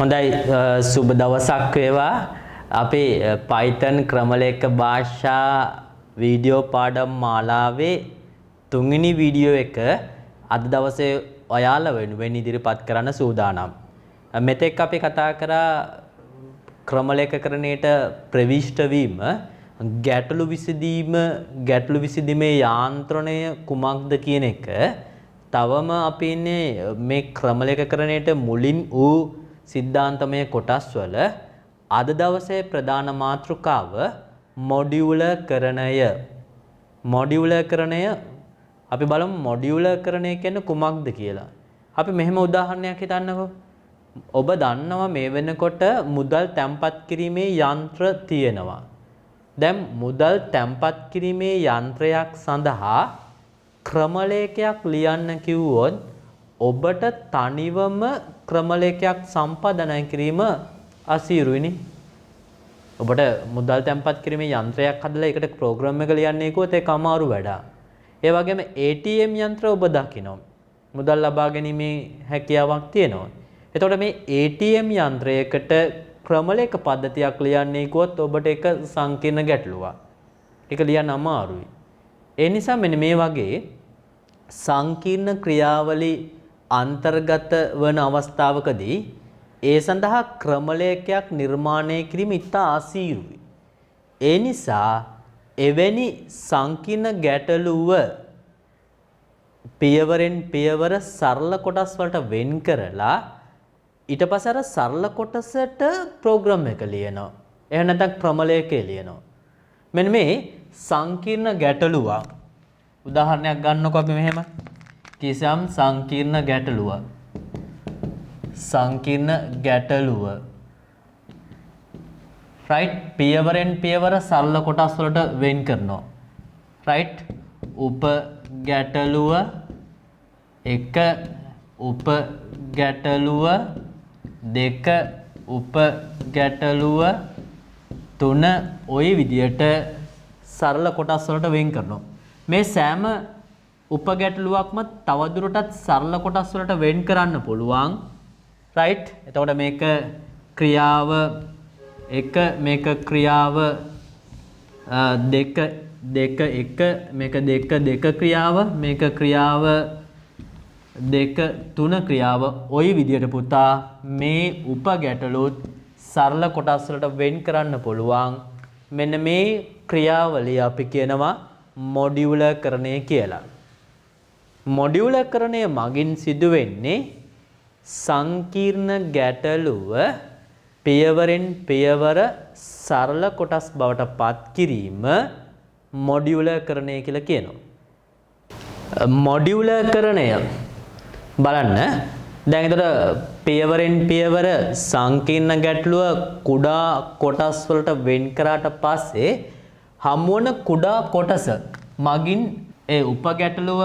හොඳයි සුබ දවසක් වේවා. අපේ Python ක්‍රමලේඛ භාෂා වීඩියෝ පාඩම් මාලාවේ තුන්වෙනි වීඩියෝ එක අද දවසේ ඔයාලා වෙනුවෙන් ඉදිරිපත් කරන්න සූදානම්. මෙතෙක් අපි කතා කරා ක්‍රමලේඛකරණයට ප්‍රවිෂ්ඨ වීම, ගැටලු විසඳීමේ යාන්ත්‍රණය කුමක්ද කියන එක. තවම අපි ඉන්නේ මේ ක්‍රමලේඛකරණයට මුලින් වූ සිද්ධාන්තමය කොටස් වල. අද දවසේ ප්‍රධාන මාතෘකාව මොඩියුලකරණය. මොඩියුලකරණය අපි බලමු මොඩියුලකරණය කියන්නේ කුමක්ද කියලා. අපි මෙහෙම උදාහරණයක් හිතන්නකෝ. ඔබ දන්නවා මේ වෙනකොට මුදල් තැන්පත් කිරීමේ යන්ත්‍ර තියෙනවා. දැන් මුදල් තැන්පත් කිරීමේ යන්ත්‍රයක් සඳහා ක්‍රමලේඛයක් ලියන්න කිව්වොත් ඔබට තනිවම ක්‍රමලේඛයක් සම්පාදනය කිරීම අසීරුයිනේ. ඔබට මුදල් තැන්පත් කිරීමේ යන්ත්‍රයක් හදලා ඒකට ප්‍රෝග්‍රෑම් එක ලියන්නේ කිව්වොත් ඒක අමාරු වැඩක්. ඒ වගේම ATM යන්ත්‍ර ඔබ දකිනවා. මුදල් ලබා ගැනීමේ හැකියාවක් තියෙනවා. එතකොට මේ ATM යන්ත්‍රයකට ක්‍රමලේඛ පද්ධතියක් ලියන්නේ කිව්වොත් ඔබට ඒක සංකීර්ණ ගැටලුවක්. ඒක ලියන්න අමාරුයි. ඒ නිසා මෙන්න මේ වගේ සංකීර්ණ ක්‍රියාවලි අන්තර්ගත වන අවස්ථාවකදී ඒ සඳහා ක්‍රමලේඛයක් නිර්මාණය කිරීම ඉතා අසීරුයි. ඒ නිසා එවැනි සංකීර්ණ ගැටලුව පියවරෙන් පියවර සරල කොටස් වලට වෙන් කරලා ඊට පස්සේ අර සරල කොටසට ප්‍රෝග්‍රෑම් එක ලියනවා. එහෙම නැත්නම් ක්‍රමලේඛය ලියනවා. මෙන්න මේ සංකීර්ණ ගැටලුවක් උදාහරණයක් ගන්නකො අපි මෙහෙම කිසියම් සංකීර්ණ ගැටලුව right පියවරෙන් පියවර සරල කොටස් වලට වෙන් කරනවා right උප ගැටලුව 1 උප ගැටලුව 2 උප ගැටලුව 3 ওই විදියට සරල කොටස් වලට වෙන් කරනවා. මේ සෑම උප ගැටලුවක්ම තවදුරටත් සරල කොටස් වලට වෙන් කරන්න පුළුවන්. right? එතකොට මේක ක්‍රියාව 1 මේක ක්‍රියාව 2 1 මේක 2 ක්‍රියාව මේක ක්‍රියාව 2 3 ක්‍රියාව ওই විදියට පුතා මේ උප ගැටලුත් සරල කොටස් වලට වෙන් කරන්න පුළුවන්. මෙන්න මේ ක්‍රියාවලිය අපි කියනවා මොඩියුලකරණය කියලා. මොඩියුලකරණය මගින් සිදුවෙන්නේ සංකීර්ණ ගැටලුව පියවරෙන් පියවර සරල කොටස් බවට පත් කිරීම මොඩියුලකරණය කියලා කියනවා. මොඩියුලකරණය බලන්න දැන් ඒතර පියවරෙන් පියවර සංකීර්ණ ගැටලුව කුඩා කොටස් වලට වෙන් කරාට පස්සේ හමුවන කුඩා කොටස මගින් ඒ උප ගැටලුව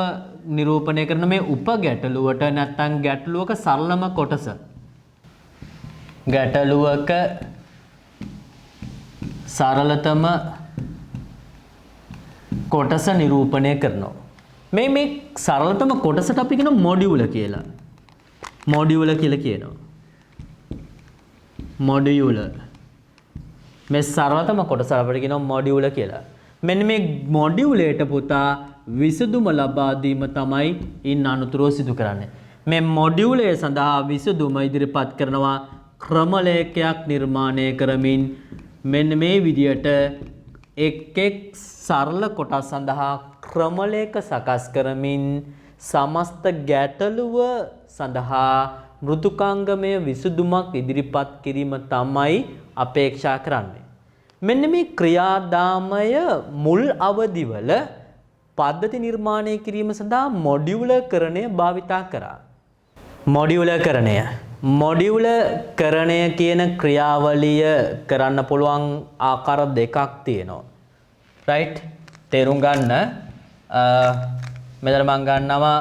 නිරූපණය කරන මේ උප ගැටලුවට නැත්නම් ගැටලුවක සරලම කොටස ගැටලුවක සරලතම කොටස නිරූපණය කරනවා. මේ සරලතම කොටසට අපි කියන මොඩියුල කියලා. මොඩියුල කියලා කියනවා. මොඩියුල මේ සරලතම කොටස අපිට කියනවා මොඩියුල කියලා. මෙන්න මේ මොඩියුලේට පුතා විසඳුම ලබා දීම තමයි ඉන් අනුතරව සිදු කරන්නේ. මේ මොඩියුලය සඳහා විසඳුම ඉදිරිපත් කරනවා ක්‍රමලේඛයක් නිර්මාණය කරමින් මෙන්න මේ විදියට එක් සරල කොටස් සඳහා ක්‍රමලේඛ සකස් කරමින් සමස්ත ගැටලුව සඳහා මෘදුකාංගමය විසඳුමක් ඉදිරිපත් කිරීම තමයි අපේක්ෂා කරන්නේ. මෙන්න මේ ක්‍රියාදාමය මුල් අවදිවල පද්ධති නිර්මාණය කිරීම සඳහා මොඩියුලකරණය භාවිතා කරා. මොඩියුලකරණය කියන ක්‍රියාවලිය කරන්න පුළුවන් ආකාර දෙකක් තියෙනවා. right? තේරුම් ගන්න මෙතන මම ගන්නවා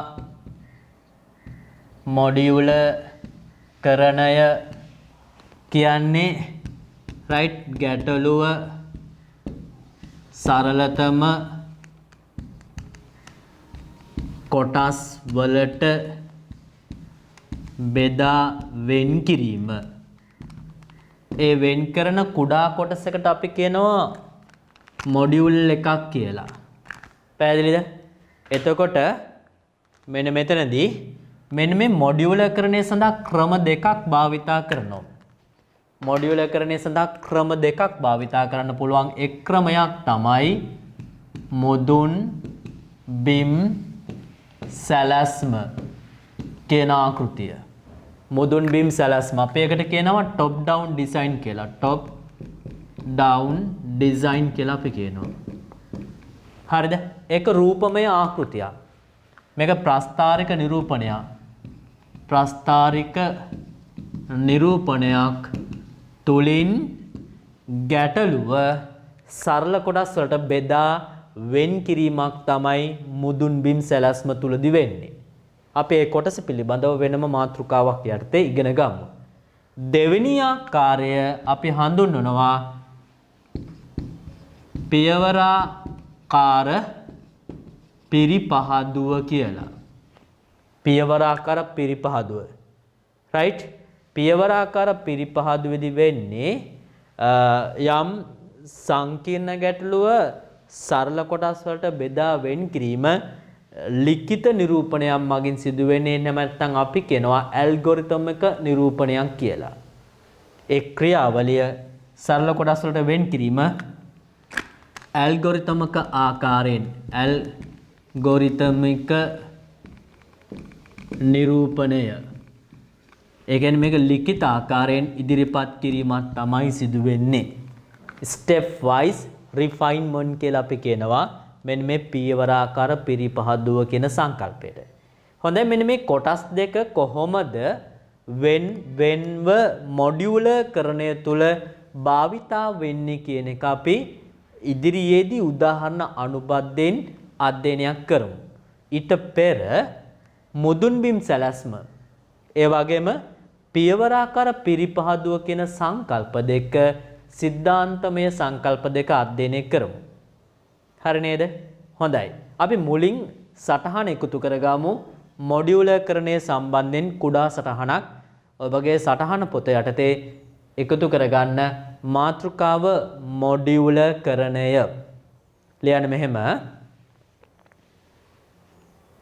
මොඩියුලකරණය කියන්නේ right ගැටලුව සරලතම කොටස් වලට බෙදා වෙන් කිරීම ඒ වෙන් කරන කුඩා කොටසකට අපි කියනවා මොඩියුල් එකක් කියලා. පැහැදිලිද? එතකොට මෙන්න මෙතනදී මෙන්න මේ මොඩියුලකරණය සඳහා ක්‍රම දෙකක් භාවිතා කරනවා. මොඩියුලකරණය සඳහා ක්‍රම දෙකක් භාවිතා කරන්න පුළුවන් එක් ක්‍රමයක් තමයි මුදුන් බිම් සැලැස්ම කියන ආකෘතිය. මුදුන් බිම් සැලැස්ම අපි එකට කියනවා টপ ඩවුන් ඩිසයින් කියලා. টপ ඩවුන් ඩිසයින් කියලා අපි කියනවා. හරිද? ඒක රූපමය ආකෘතියක්. මේක ප්‍රස්ථාරික නිරූපණයක්. ප්‍රස්ථාරික නිරූපණයක් තුලින් ගැටලුව සරල කොටස් වලට බෙදා වෙන් කිරීමක් තමයි මුදුන් බිම් සැලැස්ම තුලදී වෙන්නේ. අපි ඒ කොටස පිළිබඳව වෙනම මාතෘකාවක් යටතේ ඉගෙන ගමු. දෙවෙනි ආකාරය අපි හඳුන්වනවා පියවරාකාර පිරිපහදුව කියලා. පියවරාකාර පිරිපහදුව. රයිට්? පියවරාකාර පිරිපහදුවේදී වෙන්නේ යම් සංකීර්ණ ගැටලුව සරල කොටස් වලට බෙදා වෙන් කිරීම ලිඛිත නිරූපණයක් මගින් සිදුවෙන්නේ නැත්නම් අපි කියනවා ඇල්ගොරිතමික නිරූපණයක් කියලා. ඒ ක්‍රියාවලිය සරල කොටස් වලට වෙන් කිරීම ඇල්ගොරිතමික ආකාරයෙන් ඇල්ගොරිතමික නිරූපණය. ඒ කියන්නේ මේක ලිඛිත ආකාරයෙන් ඉදිරිපත් කිරීමක් තමයි සිදු වෙන්නේ. ස්ටෙප් වයිස් රිෆයින්මන්ට් කියලා අපි කියනවා මෙන්න මේ පියවරාකාර පිරිපහදුව කියන සංකල්පයට. හොඳයි මෙන්න මේ කොටස් දෙක කොහොමද වෙන්ව මොඩියුලකරණය තුල භාවිතා වෙන්නේ කියන එක අපි ඉදිරියේදී උදාහරණ අනුබද්ධයෙන් අධ්‍යයනයක් කරමු. ඊට පෙර මුදුන් බිම් සැලැස්ම ඒ වගේම පියවරාකාර පිරිපහදුව කියන සංකල්ප දෙක සිද්ධාන්තමය සංකල්ප දෙක අධ්‍යයනය කරමු. හරි නේද? හොඳයි. අපි මුලින් සටහන එකතු කරගමු. මොඩියුලකරණය සම්බන්ධයෙන් කුඩා සටහනක් ඔබගේ සටහන පොත යටතේ එකතු කරගන්න. මාතෘකාව මොඩියුලකරණය. ලියන්න මෙහෙම.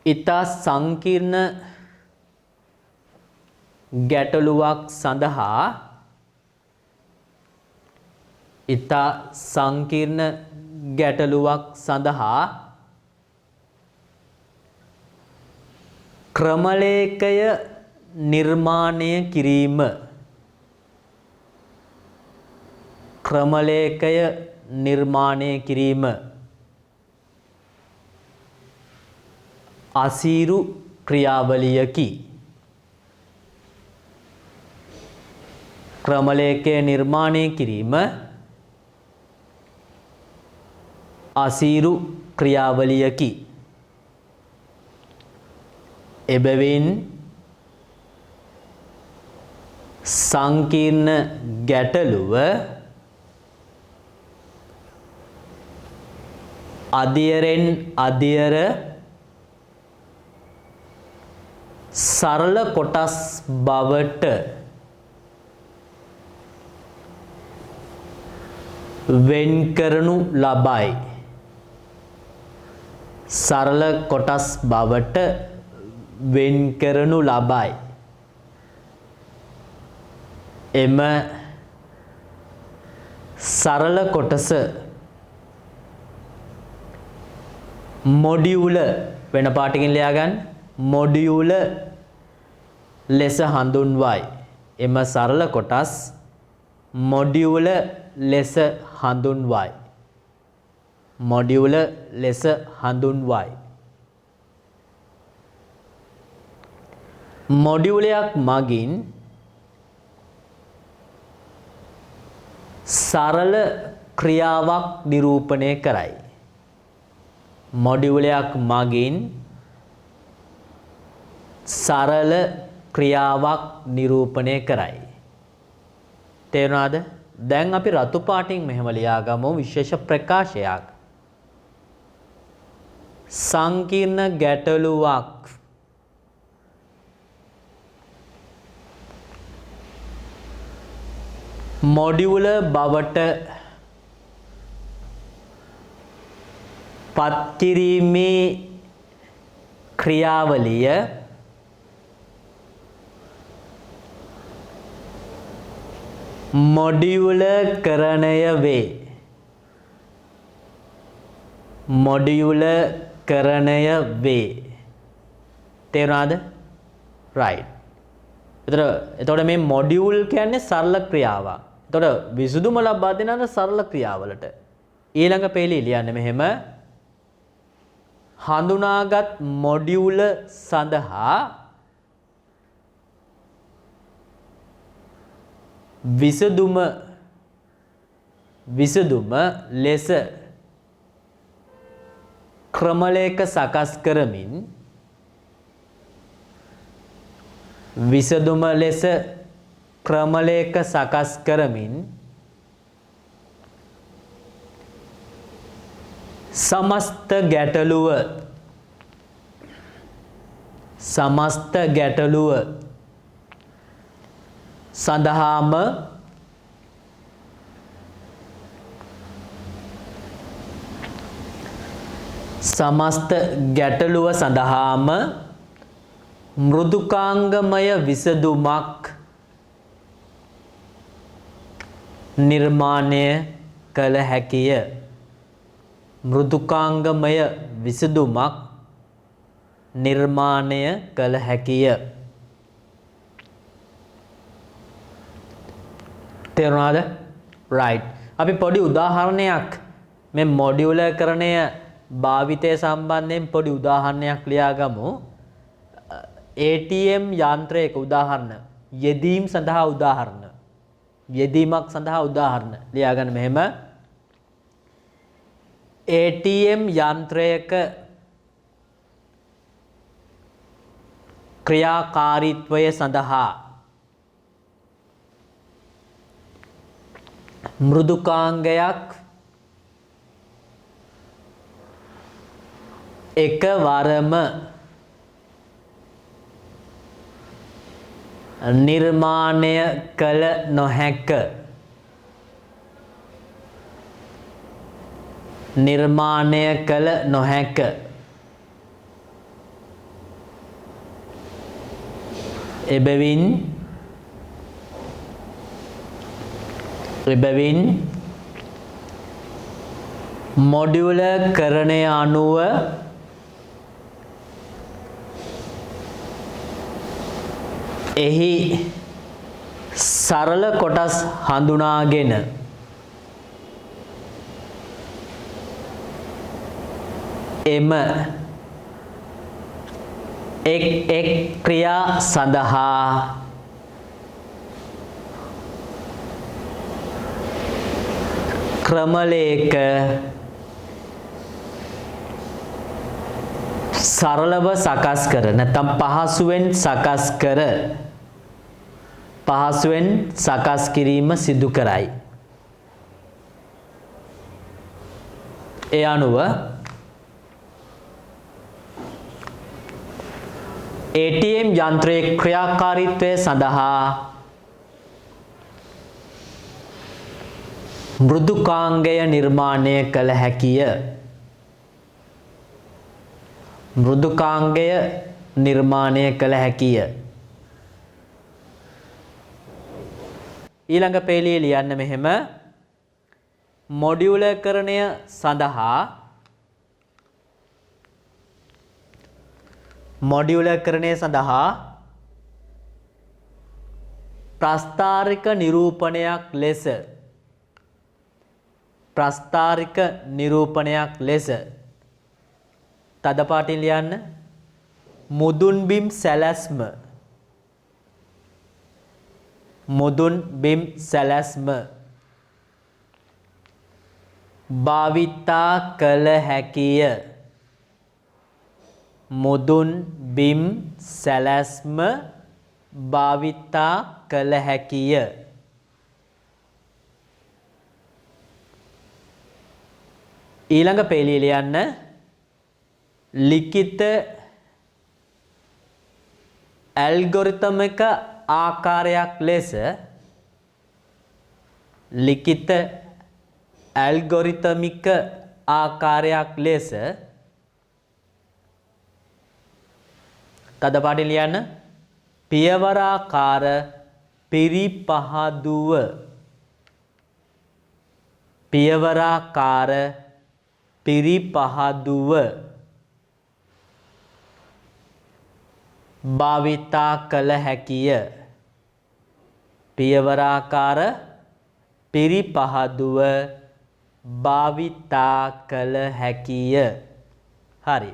ඉතා සංකීර්ණ ගැටලුවක් සඳහා ඉතා සංකීර්ණ ගැටලුවක් සඳහා ක්‍රමලේඛය නිර්මාණය කිරීම. ක්‍රමලේඛය නිර්මාණය කිරීම අසීරු ක්‍රියාවලියකි. ක්‍රමලේඛය නිර්මාණය කිරීම අසීරු ක්‍රියාවලියකි. එබැවින් සංකීර්ණ ගැටලුව අධියරෙන් අධියර සරල කොටස් බවට වෙන් කරනු ලබයි. සරල කොටස් බවට වෙන් කරනු ලබයි. එම සරල කොටස මොඩියුල වෙන පාටකින් ලියා ගන්න. මොඩියුල ලෙස හඳුන්වයි. එම සරල කොටස් මොඩියුල ලෙස හඳුන්වයි. මොඩියුල ලෙස හඳුන්වයි. මොඩියුලයක් මගින් සරල ක්‍රියාවක් නිරූපණය කරයි. මොඩියුලයක් මගින් සරල ක්‍රියාවක් නිරූපණය කරයි. තේරුණාද? දැන් අපි රතු පාටින් මෙහෙම ලියාගමු විශේෂ ප්‍රකාශයක්. සංකීර්ණ ගැටලුවක් මොඩියුල බවට පත් කිරීමේ ක්‍රියාවලිය මොඩියුලකරණය වේ. මොඩියුලකරණය වේ. තේරුණාද? right. එතකොට මේ මොඩියුල් කියන්නේ සරල ක්‍රියාවක්. එතකොට විසඳුම ලබා දෙන සරල ක්‍රියාවලට ඊළඟ පේළිය ලියන්නේ මෙහෙම. හඳුනාගත් මොඩියුල සඳහා විසඳුම ලෙස ක්‍රමලේඛ සකස් කරමින් විසඳුම ලෙස ක්‍රමලේඛ සකස් කරමින් සමස්ත ගැටලුව සඳහාම මෘදුකාංගමය විසඳුමක් නිර්මාණය කළ හැකිය. මෘදුකාංගමය විසඳුමක් නිර්මාණය කළ හැකිය. තේරුණාද? right. අපි පොඩි උදාහරණයක් මේ මොඩියුලකරණය භාවිතය සම්බන්ධයෙන් පොඩි උදාහරණයක් ලියාගමු. ATM යන්ත්‍රයක උදාහරණ, යෙදීම් සඳහා උදාහරණ, යෙදීමක් සඳහා උදාහරණ ලියාගන්න මෙහෙම. ATM යන්ත්‍රයක ක්‍රියාකාරීත්වය සඳහා මෘදුකාංගයක් එකවරම නිර්මාණය කළ නොහැක. එබැවින් මොඩියුලකරණය අනුව එහි සරල කොටස් හඳුනාගෙන එම එක් ක්‍රියා සඳහා ක්‍රමලේඛ සරලව සකස් කර නැත්නම් පහසුවෙන් සකස් කිරීම සිදු කරයි. ඒ අනුව ATM යන්ත්‍රයේ ක්‍රියාකාරීත්වය සඳහා මෘදුකාංගය නිර්මාණය කළ හැකිය. ඊළඟ පේළියේ ලියන්න මෙහෙම. මොඩියුලකරණය සඳහා ප්‍රස්ථාරික නිරූපණයක් ලෙස තද පාටින් ලියන්න. මුදුන් බිම් සැලැස්ම භාවිතා කළ හැකිය. මුදුන් බිම් සැලැස්ම භාවිතා කළ හැකිය. ඊළඟ පේළිය ලියන්න. ලිඛිත ඇල්ගොරිතමික ආකාරයක් ලෙස ලිඛිත ඇල්ගොරිතමික ආකාරයක් ලෙස තද පාඩේ ලියන්න පියවරාකාර පිරිපහදුව පියවරාකාර පිරිපහදුව භාවිතා කළ හැකිය පියවරාකාර පිරිපහදුව භාවිතා කළ හැකිය හරි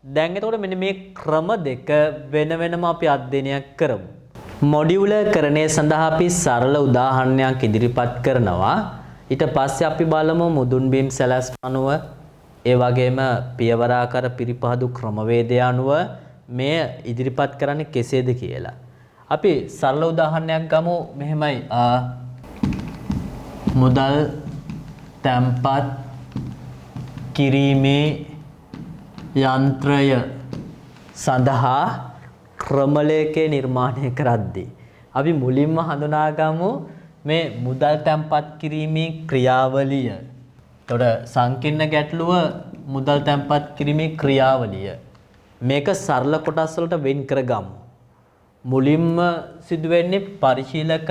දැන් එතකොට මෙන්න මේ ක්‍රම දෙක වෙන වෙනම අපි අධ්‍යයනය කරමු මොඩියුලකරණය සඳහා අපි සරල උදාහරණයක් ඉදිරිපත් කරනවා ඊට පස්සේ අපි බලමු මුදුන් බිම් සැලැස්ම අනුව ඒ වගේම පියවරාකාර පිරිපහදු ක්‍රමවේදය අනුව මේ ඉදිරිපත් කරන්නේ කෙසේද කියලා. අපි සරල උදාහරණයක් ගමු මෙහෙමයි මුදල් තැන්පත් කිරීමේ යන්ත්‍රය සඳහා ක්‍රමලේඛය නිර්මාණය කරද්දී අපි මුලින්ම හඳුනාගමු මේ මුදල් තැන්පත් කිරීමේ ක්‍රියාවලිය. එතකොට සංකීර්ණ ගැටලුව මුදල් තැන්පත් කිරීමේ ක්‍රියාවලිය. මේක සරල කොටස් වලට වෙන් කරගමු. මුලින්ම සිදු වෙන්නේ පරිශීලක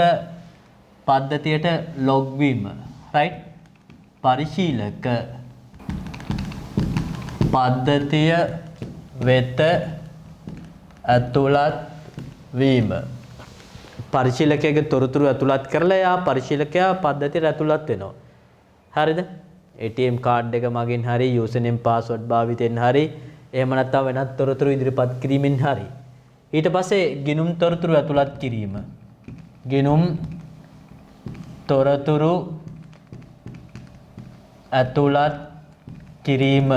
පද්ධතියට ලොග් වීම. right? පරිශීලක පද්ධතිය වෙත ඇතුළත් වීම. පරිශීලකයාගේ තොරතුරු ඇතුළත් කරලා යා පරිශීලකයා පද්ධතියට ඇතුළත් වෙනවා. හරිද? ATM කාඩ් එක මගින් හරි username password භාවිතයෙන් හරි එහෙම නැත්නම් වෙනත් තොරතුරු ඉදිරිපත් කිරීමෙන් හරි. ඊට පස්සේ ගිණුම් තොරතුරු ඇතුළත් කිරීම. ගිණුම් තොරතුරු ඇතුළත් කිරීම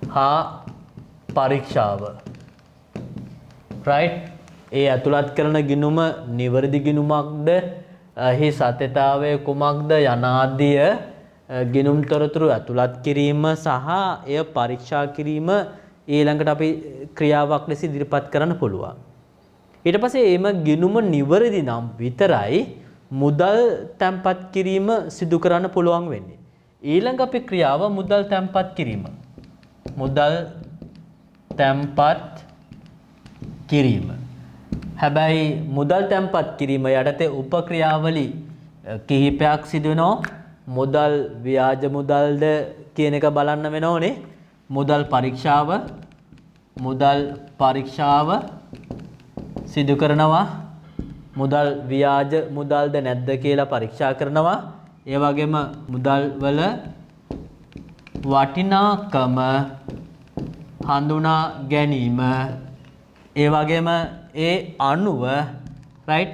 හා පරීක්ෂාව. right? ඒ ඇතුළත් කරන ගිණුම නිවැරදි ගිණුමක්ද එහි සත්‍යතාවය කුමක්ද යනාදිය ගිණුම් තොරතුරු ඇතුළත් කිරීම සහ එය පරීක්ෂා කිරීම ඊළඟට අපි ක්‍රියාවක් ලෙස ඉදිරිපත් කරන්න පුළුවන්. ඊට පස්සේ එම ගිණුම නිවැරදි නම් විතරයි මුදල් තැන්පත් කිරීම සිදු කරන්න පුළුවන් වෙන්නේ. ඊළඟ අපි ක්‍රියාව මුදල් තැන්පත් කිරීම. මුදල් තැන්පත් කිරීම. හැබැයි මුදල් තැන්පත් කිරීම යටතේ උපක්‍රියාවලි කිහිපයක් සිදු වෙනවා. මුදල් ව්‍යාජ මුදල්ද කියන එක බලන්න වෙනෝනේ. මුදල් පරීක්ෂාව සිදු කරනවා. මුදල් ව්‍යාජ මුදල්ද නැද්ද කියලා පරීක්ෂා කරනවා. ඒ වගේම මුදල් වල වටිනාකම හඳුනා ගැනීම ඒ වගේම ඒ අනුව right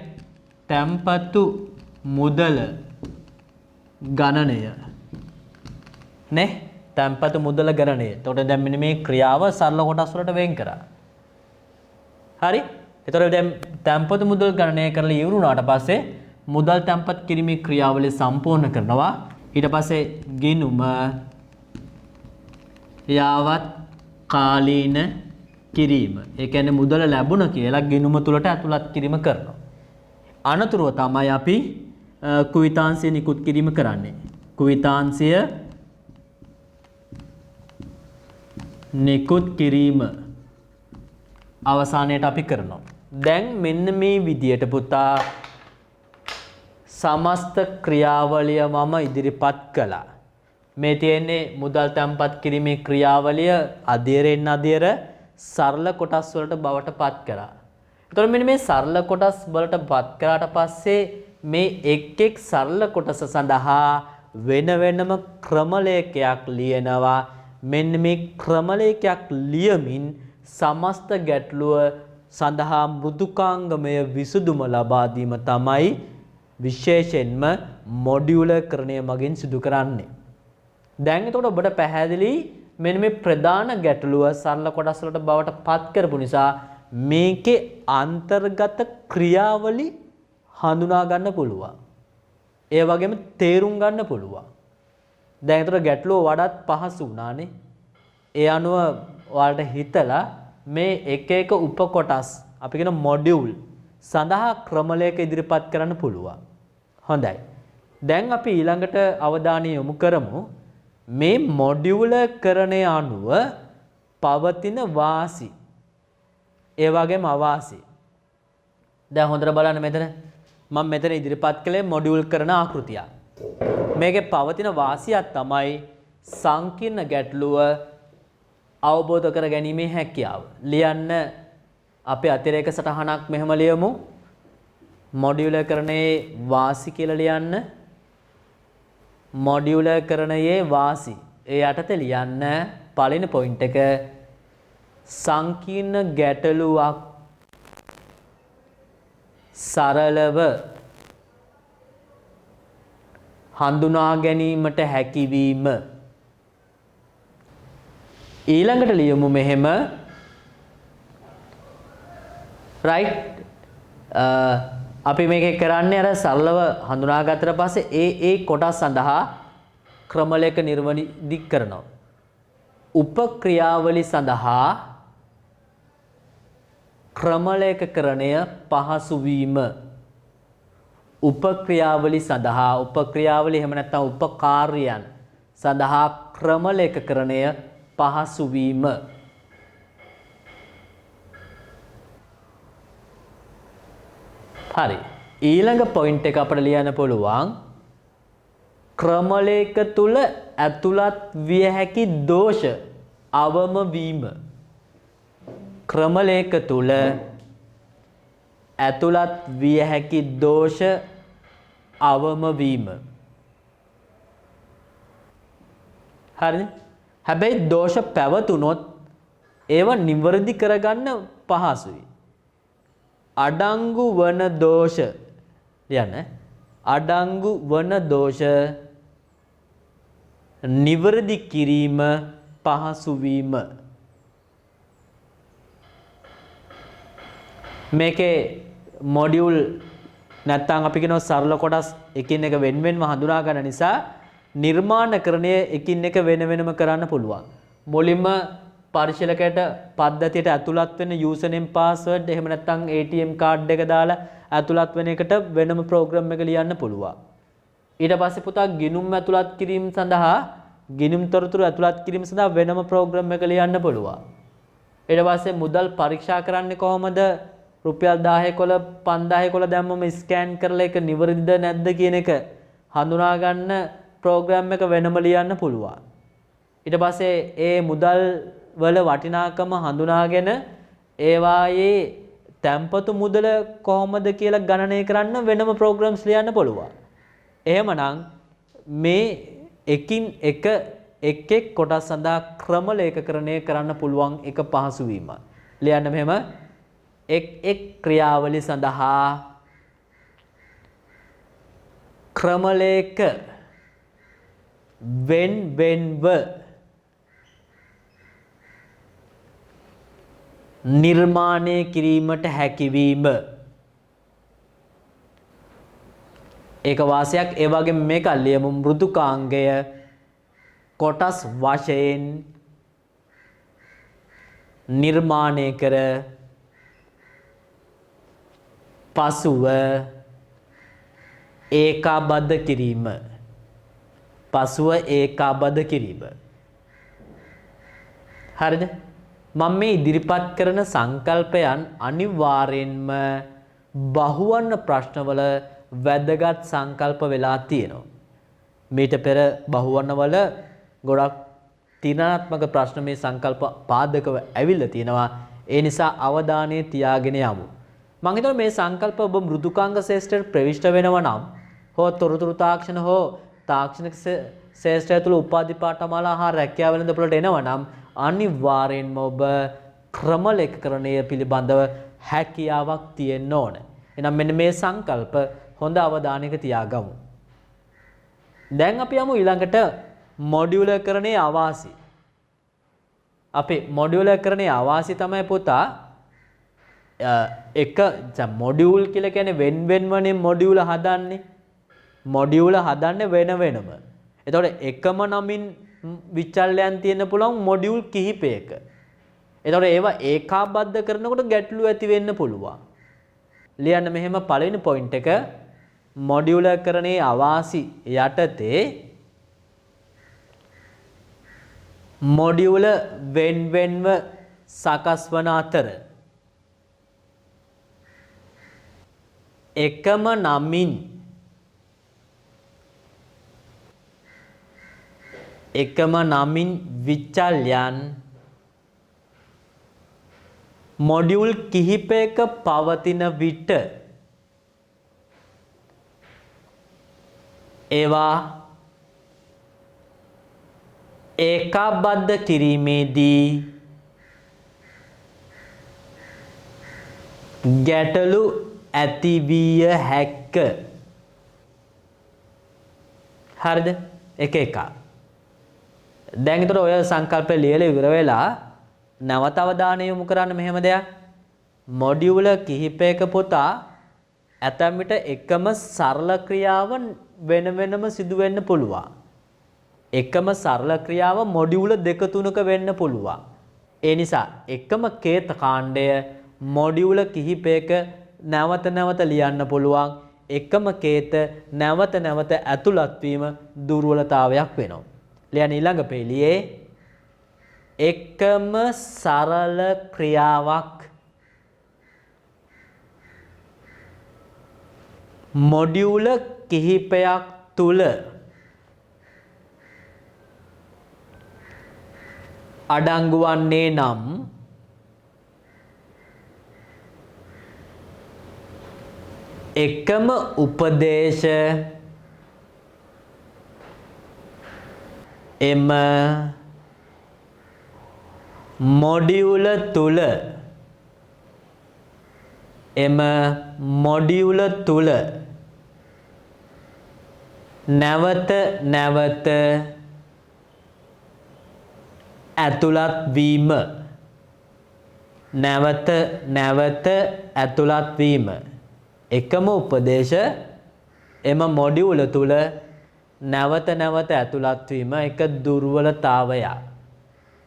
තැන්පතු මුදල ගණනය නේ තැන්පතු මුදල ගණනය. එතකොට දැන් මෙන්න මේ ක්‍රියාව සරල කොටස් වලට වෙන් කරා. හරි? එතකොට දැන් තැන්පතු මුදල් ගණනය කරලා ඉවර වුණාට පස්සේ මුදල් තැන්පත් කිරීමේ ක්‍රියාවලිය සම්පූර්ණ කරනවා. ඊට පස්සේ ගිණුම යාවත් කාලීන කිරීම. ඒ කියන්නේ මුදල ලැබුණ කියලා ගිණුම තුලට ඇතුළත් කිරීම කරනවා. අනතුරුව තමයි අපි කුවිතාංශය නිකුත් කිරීම කරන්නේ. කුවිතාංශය නිකුත් කිරීම අවසානයේට අපි කරනවා. දැන් මෙන්න මේ විදියට පුතා සමස්ත ක්‍රියාවලිය මම ඉදිරිපත් කළා. මේ තියෙන්නේ මුදල් තැන්පත් කිරීමේ ක්‍රියාවලිය අධීරෙන් අධීර සරල කොටස් වලට බවට පත් කරා. එතකොට මෙන්න මේ සරල කොටස් වලට පත් කරාට පස්සේ මේ එක් එක් සරල කොටස සඳහා වෙන වෙනම ක්‍රමලේඛයක් ලියනවා. මෙන්න මේ ක්‍රමලේඛයක් ලියමින් සමස්ත ගැටලුව සඳහා මෘදුකාංගමය විසඳුම ලබා දීම තමයි විශේෂයෙන්ම මොඩියුලකරණය මගින් සිදු කරන්නේ. දැන් එතකොට ඔබට පැහැදිලි මෙන්න මේ ප්‍රධාන ගැටලුව සරල කොටස් වලට බවට පත් කරපු නිසා මේකේ අන්තර්ගත ක්‍රියාවලි හඳුනා ගන්න පුළුවන්. ඒ වගේම තේරුම් ගන්න පුළුවන්. දැන් එතකොට ගැටලුව වඩාත් පහසු වුණානේ. ඒ අනුව ඔයාලට හිතලා මේ එක එක උපකොටස් අපි කියන මොඩියුල් සඳහා ක්‍රමලේඛ ඉදිරිපත් කරන්න පුළුවන්. හොඳයි. දැන් අපි ඊළඟට අවධානය යොමු කරමු මේ මොඩියුලකරණය අනුව පවතින වාසි ඒ වගේම අවාසි. දැන් හොඳට බලන්න මෙතන මම මෙතන ඉදිරිපත් කළේ මොඩියුල් කරන ආකෘතිය. මේකේ පවතින වාසියක් තමයි සංකීර්ණ ගැටලුව අවබෝධ කර ගැනීමේ හැකියාව. ලියන්න අපේ අතිරේක සටහනක් මෙහෙම ලියමු. මොඩියුලකරණයේ වාසි කියලා ලියන්න. මොඩියුලකරණයේ වාසි. ඒ යටතේ ලියන්න පළවෙනි පොයින්ට් එක සංකීර්ණ ගැටලුවක් සරලව හඳුනා ගැනීමට හැකිවීම. ඊළඟට ලියමු මෙහෙම right අපි මේක කරන්නේ අර සරලව හඳුනාගත්තට පස්සේ ඒ කොටස් සඳහා ක්‍රමලේඛ නිර්වනිදි කරනවා. උපක්‍රියාවලි සඳහා ක්‍රමලේඛකරණය පහසු වීම. උපක්‍රියාවලි සඳහා උපක්‍රියාවලි එහෙම නැත්නම් උපකාර්යයන් සඳහා ක්‍රමලේඛකරණය පහසු වීම. හරි. ඊළඟ පොයින්ට් එක අපිට ලියන්න පුළුවන් ක්‍රමලේඛ තුල ඇතුළත් විය හැකි දෝෂ අවම වීම. ක්‍රමලේඛ තුල ඇතුළත් විය හැකි දෝෂ අවම වීම. හරිද? හැබැයි දෝෂ පැවතුනොත් ඒව නිවැරදි කරගන්න පහසුයි. අඩංගු වන දෝෂ ලියන්න. අඩංගු වන දෝෂ නිවැරදි කිරීම පහසු වීම. මේකේ මොඩියුල් නැත්නම් අපි කියනවා සරල කොටස් එකින් එක වෙන වෙනම හඳුනා ගන්න නිසා නිර්මාණකරණය එකින් එක වෙන වෙනම කරන්න පුළුවන්. මුලින්ම පරිශීලකයට පද්ධතියට ඇතුළත් වෙන යූසර් නේම් පාස්වර්ඩ් එහෙම නැත්නම් ATM කාඩ් එක දාලා ඇතුළත් වෙන එකට වෙනම ප්‍රෝග්‍රෑම් එක ලියන්න පුළුවන්. ඊට පස්සේ පුතා ගිණුම් ඇතුළත් කිරීම සඳහා ගිණුම් තොරතුරු ඇතුළත් කිරීම සඳහා වෙනම ප්‍රෝග්‍රෑම් එක ලියන්න පුළුවන්. ඊට පස්සේ මුදල් පරීක්ෂා කරන්නේ කොහොමද? රුපියල් 10 5000 දැම්මම ස්කෑන් කරලා ඒක නිවැරදිද නැද්ද කියන එක හඳුනා ගන්න ප්‍රෝග්‍රෑම් එක වෙනම ලියන්න පුළුවන්. ඊට පස්සේ ඒ මුදල් වල වටිනාකම හඳුනාගෙන ඒවායේ තැන්පතු මුදල කොහොමද කියලා ගණනය කරන්න වෙනම ප්‍රෝග්‍රෑම්ස් ලියන්න පුළුවන්. එහෙමනම් මේ එකින් එක එක් කොටස් සඳහා ක්‍රමලේඛකරණය කරන්න පුළුවන් එක පහසු වීම. ලියන්න මෙහෙම එක් ක්‍රියාවලිය සඳහා ක්‍රමලේඛ වෙන්ව නිර්මාණය කිරීමට හැකිවීම. ඒක වාසයක්. ඒ වගේම මේක ලියමු මෘදුකාංගය කොටස් වශයෙන් නිර්මාණය කර පසුව ඒකාබද්ධ කිරීම. පසුව ඒකාබද්ධ කිරීම. හරිද? මම මේ ඉදිරිපත් කරන සංකල්පයන් අනිවාර්යෙන්ම බහුවර්ණ ප්‍රශ්නවල වැදගත් සංකල්ප වෙලා තියෙනවා. මීට පෙර බහුවර්ණවල ගොඩක් තීරණාත්මක ප්‍රශ්න මේ සංකල්ප පාදකව ඇවිල්ලා තියෙනවා. ඒ නිසා අවධානය තියාගෙන යමු. මම හිතනවා මේ සංකල්ප ඔබ මෘදුකාංග ශාස්ත්‍රයට ප්‍රවිෂ්ඨ වෙනවා නම් හෝ තොරතුරු තාක්ෂණ හෝ තාක්ෂණික ශාස්ත්‍රය තුළ උපාධි පාඨමාලා හා රැකියාව වෙළඳපොළට එනවා නම් අනිවාර්යෙන්ම ඔබ ක්‍රමලේඛකරණය පිළිබඳව හැකියාවක් තියෙන්න ඕන. එහෙනම් මෙන්න මේ සංකල්ප හොඳ අවධානයක තියාගමු. දැන් අපි යමු ඊළඟට මොඩියුලකරණයේ අවාසි. අපේ මොඩියුලකරණයේ අවාසි තමයි පුතා එක මොඩියුල් කියලා කියන්නේ වෙන වෙනමනේ මොඩියුල හදන්නේ. මොඩියුල හදන්නේ වෙන වෙනම. එතකොට එකම නමින් විචල්යන් තියෙන්න පුළුවන් මොඩියුල් කිහිපයක. එතකොට ඒවා ඒකාබද්ධ කරනකොට ගැටලු ඇති වෙන්න පුළුවන්. ලියන්න මෙහෙම පළවෙනි පොයින්ට් එක මොඩියුලකරණයේ අවාසි යටතේ මොඩියුල වෙන්වෙන්ව සකස් වන අතර එකම නමින් විචල්යන් මොඩියුල් කිහිපයක පවතින විට ඒවා ඒකාබද්ධ කිරීමේදී ගැටලු ඇතිවිය හැක්ක. හරිද? එක එක. දැන් ඒතර ඔය සංකල්පය ලියලා ඉවර වෙලා නැවත අවධානය යොමු කරන්න මෙහෙම දෙයක්. මොඩියුල කිහිපයක පුතා ඇතැම් විට එකම සරල ක්‍රියාව වෙන වෙනම සිදු වෙන්න පුළුවන්. එකම සරල ක්‍රියාව මොඩියුල දෙක තුනක වෙන්න පුළුවන්. ඒ නිසා එකම කේත කාණ්ඩය මොඩියුල කිහිපයක නැවත නැවත ලියන්න පුළුවන්. එකම කේත නැවත නැවත ඇතුළත් වීම දුර්වලතාවයක් වෙනවා. ලියන්න ඊළඟ පෙළියේ එකම සරල ක්‍රියාවක් මොඩියුල කිහිපයක් තුල අඩංගු වන්නේ නම් එකම උපදේශ එම මොඩියුල තුල නැවත නැවත ඇතුළත් වීම එකම උපදේශ එම මොඩියුල තුල නැවත නැවත ඇතුළත් වීම එක දුර්වලතාවයක්.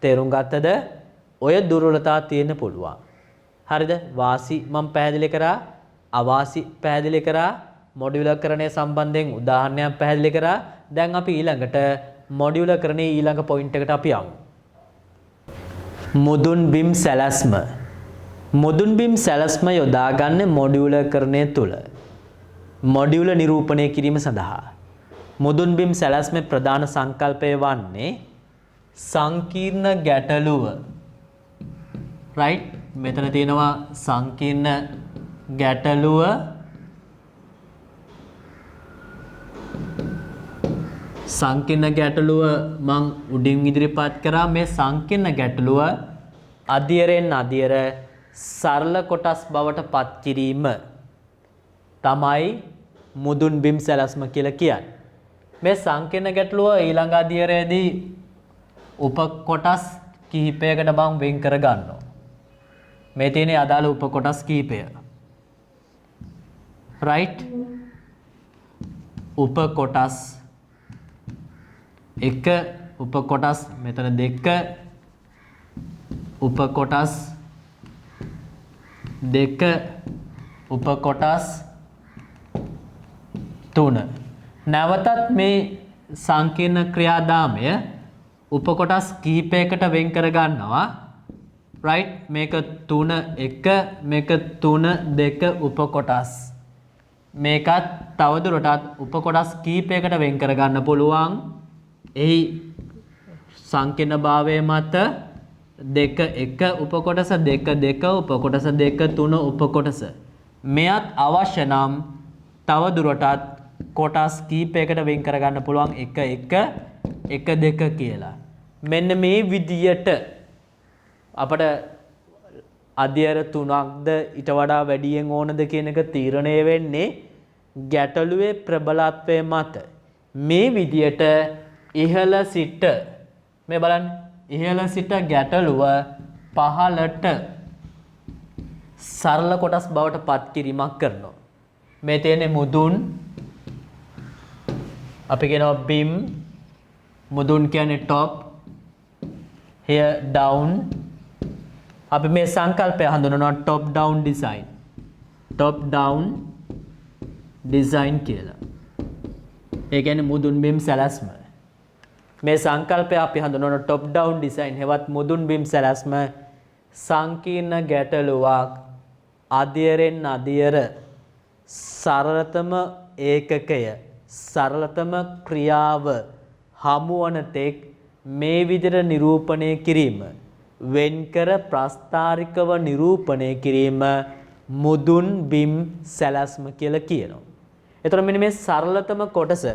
තේරුම් ගත්තද? ඔය දුර්වලතාව තියෙන්න පුළුවන්. හරිද? වාසි මම පැහැදිලි කරා, අවාසි පැහැදිලි කරා, මොඩියුලකරණය සම්බන්ධයෙන් උදාහරණයක් පැහැදිලි කරා. දැන් අපි ඊළඟට මොඩියුලකරණයේ ඊළඟ පොයින්ට් එකට අපි යමු. මුදුන් බිම් සැලැස්ම. මුදුන් බිම් සැලැස්ම යොදාගන්නේ මොඩියුලකරණය තුල මොඩියුල නිරූපණය කිරීම සඳහා. මුදුන් බිම් සැලැස්මේ ප්‍රධාන සංකල්පය වන්නේ සංකීර්ණ ගැටලුව. රයිට්? මෙතන තියෙනවා සංකීර්ණ ගැටලුව. සංකීර්ණ ගැටලුව මං උඩින් ඉදිරිපත් කරා. මේ සංකීර්ණ ගැටලුව අධියරෙන් අධියර සරල කොටස් බවට පත් කිරීම තමයි මුදුන් බිම් සැලැස්ම කියලා කියන්නේ. මේ සංකීර්ණ ගැටලුව ඊළඟ අධියරයේදී උප කොටස් කිහිපයකට බං වෙන් කර ගන්නවා. මේ තියෙන අදාළ උප කොටස් කිහිපය. රයිට්? උප කොටස් එක, උප කොටස් මෙතන දෙක, උප කොටස් දෙක, උප කොටස් තුන. නැවතත් මේ සංකීර්ණ ක්‍රියාදාමය උප කොටස් කිහිපයකට වෙන් කර ගන්නවා. රයිට්? මේක 3 1, මේක 3 2 උප කොටස්. මේකත් තවදුරටත් උප කොටස් කිහිපයකට වෙන් කර ගන්න පුළුවන්. එහි සංකීර්ණ භාවය මත 2 1 උප කොටස, 2 2 උප කොටස, 2 3 උප කොටස. මෙයත් අවශ්‍ය නම් තවදුරටත් කොටස් කීපයකට වෙන් කර ගන්න පුළුවන් 1 1 1 2 කියලා. මෙන්න මේ විදියට අපට අධ්‍යයන 3ක්ද ඊට වඩා වැඩියෙන් ඕනද කියන එක තීරණය වෙන්නේ ගැටලුවේ ප්‍රබලත්වය මත. මේ විදියට ඉහළ සිට මේ බලන්න, ඉහළ සිට ගැටලුව පහළට සරල කොටස් බවට පත් කිරීමක් කරනවා. මේ තියෙන්නේ මුදුන්, අපි කියනවා බිම්, මුදුන් කියන්නේ top, here down. අපි මේ සංකල්පය හඳුනනවා top down design. top down design කියලා. ඒ කියන්නේ මුදුන් බිම් සැලැස්ම. මේ සංකල්පය අපි හඳුන්වන টপ ඩවුන් ඩිසයින් හෙවත් මුදුන් බිම් සැලැස්ම සංකීර්ණ ගැටලුවක් අධියරෙන් අධියර සරලතම ඒකකය සරලතම ක්‍රියාව හමුවන තෙක් මේ විදිහට නිරූපණය කිරීම වෙන්කර ප්‍රස්ථාරිකව නිරූපණය කිරීම මුදුන් බිම් සැලැස්ම කියලා කියනවා. එතකොට මෙන්න මේ සරලතම කොටස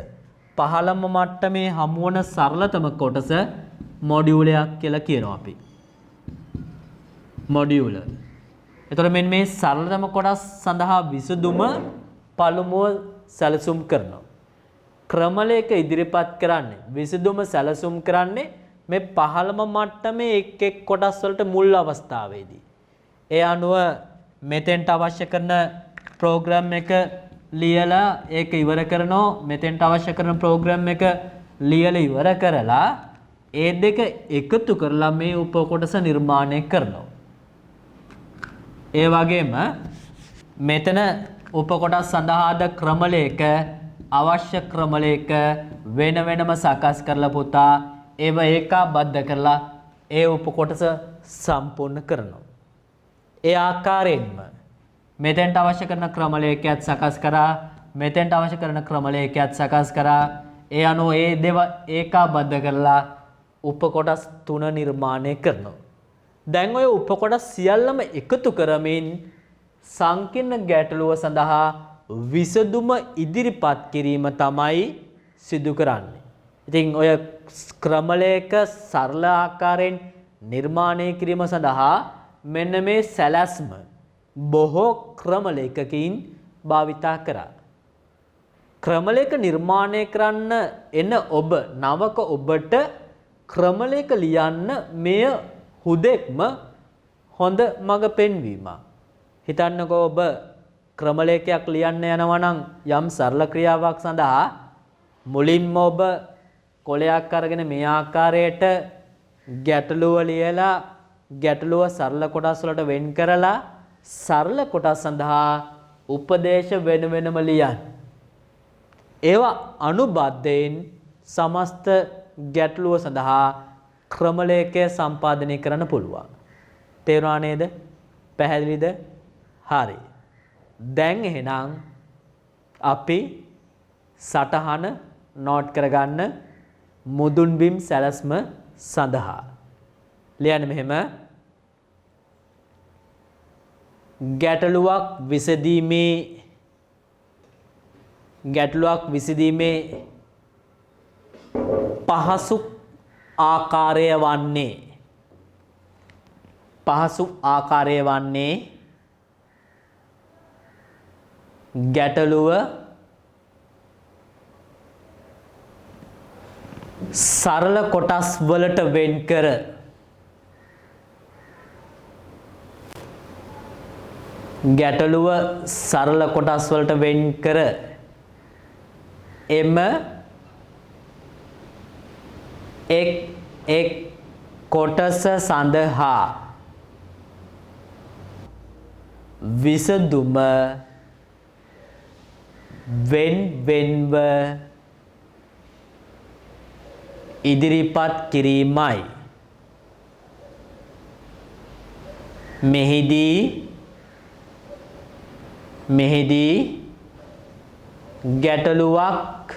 පහළම මට්ටමේ හමුවන සරලතම කොටස මොඩියුලයක් කියලා කියනවා අපි. මොඩියුල. එතකොට මෙන්න මේ සරලතම කොටස් සඳහා විසඳුම පළමුව සැලසුම් කරනවා. ක්‍රමලයක ඉදිරිපත් කරන්නේ විසඳුම සැලසුම් කරන්නේ මේ පහළම මට්ටමේ එක් එක් කොටස් වලට මුල් අවස්ථාවේදී. ඒ අනුව මෙතෙන්ට අවශ්‍ය කරන ප්‍රෝග්‍රෑම් එක ලියලා ඒක ඉවර කරනවා. මෙතෙන්ට අවශ්‍ය කරන ප්‍රෝග්‍රෑම් එක ලියලා ඉවර කරලා ඒ දෙක එකතු කරලා මේ උප කොටස නිර්මාණය කරනවා. ඒ වගේම මෙතන උප කොටස් සඳහාද ක්‍රමලයක අවශ්‍ය ක්‍රමලයක වෙන වෙනම සකස් කරලා පුතා ඒව ඒකාබද්ධ කරලා ඒ උප කොටස සම්පූර්ණ කරනවා. ඒ ආකාරයෙන්ම මෙතෙන්ට අවශ්‍ය කරන ක්‍රමලයකයක් සකස් කරා මෙතෙන්ට අවශ්‍ය කරන ක්‍රමලයකයක් සකස් කරා ඒ අනුව ඒ දේව ඒකාබද්ධ කරලා උප කොටස් 3 නිර්මාණය කරනවා. දැන් ඔය උප කොටස් සියල්ලම එකතු කරමින් සංකීර්ණ ගැටලුව සඳහා විසඳුම ඉදිරිපත් කිරීම තමයි සිදු කරන්නේ. ඉතින් ඔය ක්‍රමලයක සරල ආකාරයෙන් නිර්මාණය කිරීම සඳහා මෙන්න මේ සැලැස්ම බොහෝ ක්‍රමලයකකින් භාවිතා කරා. ක්‍රමලයක නිර්මාණය කරන්න එන ඔබ නවක ඔබට ක්‍රමලයක ලියන්න මෙය හුදෙක්ම හොඳ මඟ පෙන්වීමක්. හිතන්නකෝ ඔබ ක්‍රමලයකයක් ලියන්න යනවා නම් යම් සරල ක්‍රියාවක් සඳහා මුලින්ම ඔබ කොලයක් අරගෙන මේ ආකාරයට ගැටලුව ලියලා ගැටලුව සරල කොටස් වලට වෙන් කරලා සරල කොටස් සඳහා උපදේශ වෙන වෙනම ලියන්න. ඒවා අනුබද්ධයෙන් සමස්ත ගැටලුව සඳහා ක්‍රමලයකය සම්පාදනය කරන්න පුළුවන්. තේරුණා නේද? පැහැදිලිද? හරි. දැන් එහෙනම් අපි සටහන නෝට් කරගන්න මුදුන් බිම් සැලැස්ම සඳහා ලියන්න මෙහෙම ගැටලුවක් විසඳීමේ පහසු ආකාරය වන්නේ ගැටලුව සරල කොටස් වලට වෙන් කර එම එක් කොටස සඳහා විසඳුම වෙන්ව ඉදිරිපත් කිරීමයි. මෙහිදී ගැටලුවක්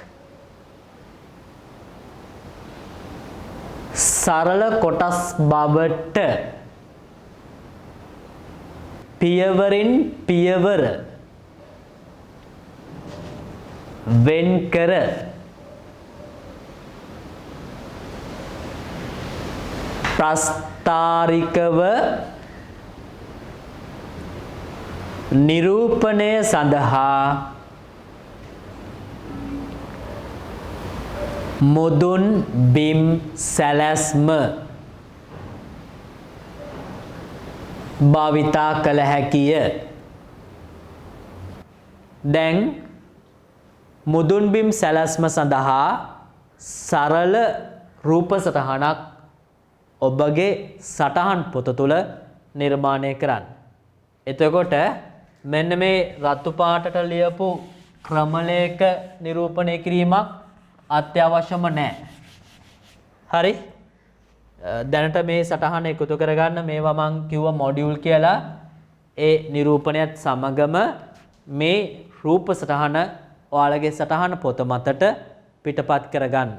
සරල කොටස් බවට පියවරින් පියවර වෙන් කර ප්‍රස්ථාරිකව නිරූපණය සඳහා මුදුන් බිම් සැලැස්ම භාවිතා කළ හැකිය. දැන් මුදුන් බිම් සැලැස්ම සඳහා සරල රූප සටහනක් ඔබගේ සටහන් පොත තුළ නිර්මාණය කරන්න. එතකොට මෙන්න මේ රතු පාටට ලියපු ක්‍රමලයක නිරූපණය කිරීමක් අත්‍යවශ්‍යම නැහැ. හරි. දැනට මේ සටහන එකතු කරගන්න මේවා මං කිව්වා මොඩියුල් කියලා. ඒ නිරූපණයත් සමගම මේ රූප සටහන ඔයාලගේ සටහන පොත මතට පිටපත් කරගන්න.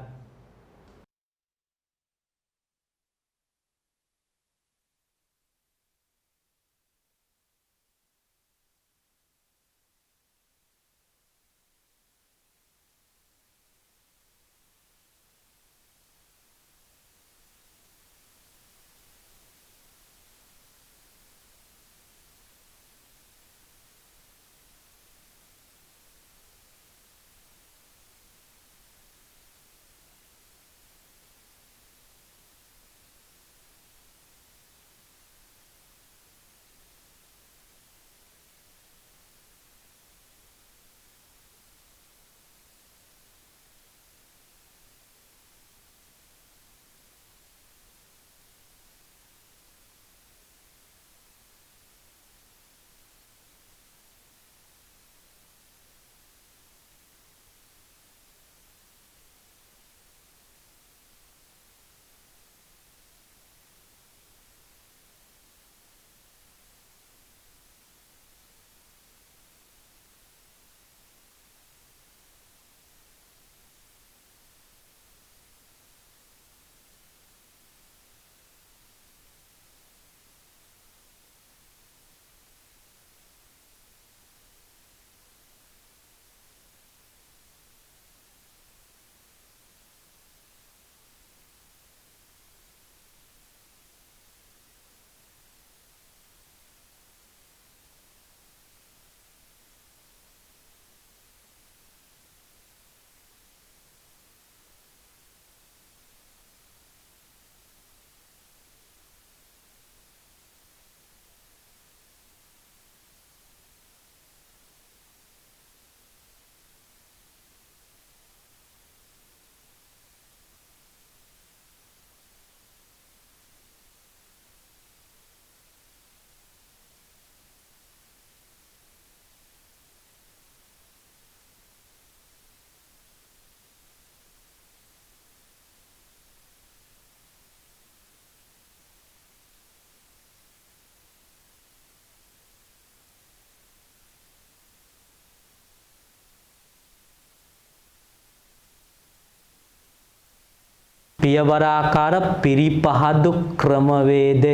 පියවරාකාර පිරිපහදු ක්‍රමවේදය